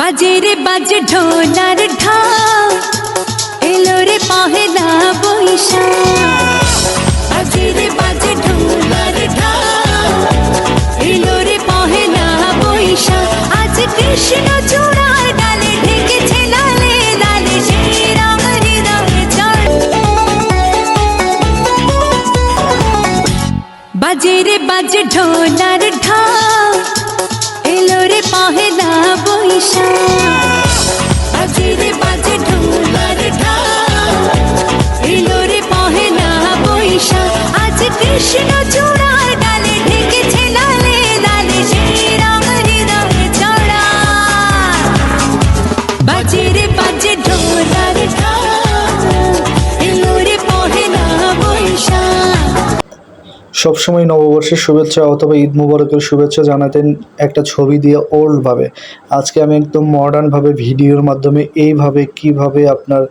বাজে রে বাজে ঢোলার ঢাক, এলো রে পহেলা বৈশাখ। বাজে রে বাজে ঢোলার ঢাক, এলো রে পহেলা বৈশাখ। আজ কৃষ্ণ চূড়ার ডালে ঢেকেছে লালে লালে শ্রীরাম হৃদয়ে চড়। বাজে রে বাজে ঢোলার ঢাক, এলো রে পহেলা বৈশাখ। বাজে রে বাজে ঢোলার ঢাক, এলো রে পহেলা বৈশাখ। আজ কৃষ্ণ চূড়ার ডালে ঢেকেছে লালে লালে শ্রীরাম হৃদয়ে চড়া। বাজে রে বাজে ঢোলার ঢাক, এলো রে পহেলা বৈশাখ। সবসময় নববর্ষের শুভেচ্ছা অথবা ঈদ মুবারকের শুভেচ্ছা জানাতেন একটা ছবি দিয়ে ওল্ডভাবে। আজকে আমি একদম মডার্নভাবে ভিডিওর মাধ্যমে এইভাবে কিভাবে আপনার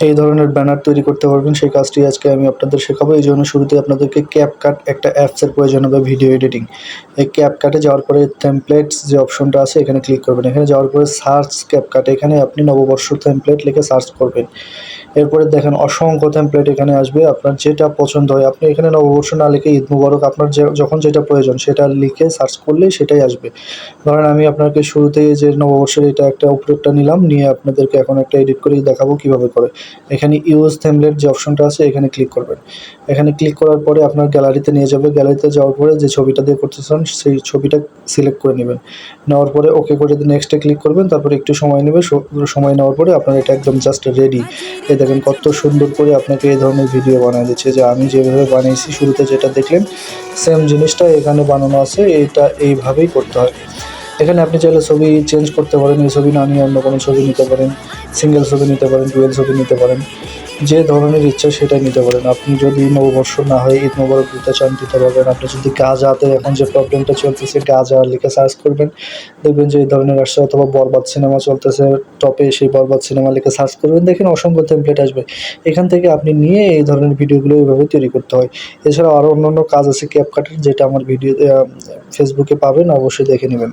এই ধরনের ব্যানার তৈরি করতে পারবেন সেই কাজটি আজকে আমি আপনাদের শেখাবো। এই জন্য শুরুতে আপনাদেরকে ক্যাপকাট একটা অ্যাপসের প্রয়োজন হবে ভিডিও এডিটিং। এই ক্যাপকাটে যাওয়ার পরে টেমপ্লেটস যে অপশনটা আছে এখানে ক্লিক করবেন। এখানে যাওয়ার পরে সার্চ ক্যাপকাট, এখানে আপনি নববর্ষ টেমপ্লেট লিখে সার্চ করবেন। এরপরে দেখেন অসংখ্য টেমপ্লেট এখানে আসবে, আপনার যেটা পছন্দ হয় আপনি এখানে নববর্ষ না লিখে ঈদ মুবারক আপনার যখন যেটা প্রয়োজন সেটা লিখে সার্চ করলেই সেটাই আসবে। ধরেন আমি আপনাকে শুরুতেই যে নববর্ষের এটা একটা উপরেরটা নিলাম, নিয়ে আপনাদেরকে এখন একটা এডিট করে দেখাবো কীভাবে করে। এখানে ইউজ টেমপ্লেট যে অপশনটা আছে এখানে ক্লিক করবেন। এখানে ক্লিক করার পরে আপনার গ্যালারিতে নিয়ে যাবে। গ্যালারিতে যাওয়ার পরে যে ছবিটা দিয়ে করতে চান সেই ছবিটা সিলেক্ট করে নেবেন। নেওয়ার পরে ওকে করে নেক্সটে ক্লিক করবেন। তারপরে একটু সময় নেবে, সময় নেওয়ার পরে আপনার এটা একদম জাস্ট রেডি। এই দেখেন কত সুন্দর করে আপনাকে এই ধরনের ভিডিও বানিয়ে দিচ্ছে। যে আমি যেভাবে বানিয়েছি শুরুতে যেটা দেখলেন সেম জিনিসটা এখানে বানানো আছে, এটা এইভাবেই করতে হয়। এখানে আপনি চাইলে ছবি চেঞ্জ করতে পারেন, এই ছবি না নিয়ে অন্য কোনো ছবি নিতে পারেন, সিঙ্গেল ছবি নিতে পারেন, ডুয়েল ছবি নিতে পারেন, যে ধরনের ইচ্ছা সেটাই নিতে পারেন। আপনি যদি নববর্ষ না হয় ঈদ মোবারক দিতে চান দিতে পারবেন। আপনি যদি গাজাতে এখন যে প্রবলেমটা চলতেছে গাজা লিখে সার্চ করবেন, দেখবেন যে এই ধরনের আসছে। অথবা বরবাদ সিনেমা চলতেছে টপে, সেই বরবাদ সিনেমা লিখে সার্চ করবেন, দেখেন অসংখ্য টেমপ্লেট আসবে। এখান থেকে আপনি নিয়ে এই ধরনের ভিডিওগুলো এইভাবে তৈরি করতে হয়। এছাড়াও আরও অন্যান্য কাজ আছে ক্যাপকাটের, যেটা আমার ভিডিও ফেসবুকে পাবেন, অবশ্যই দেখে নেবেন।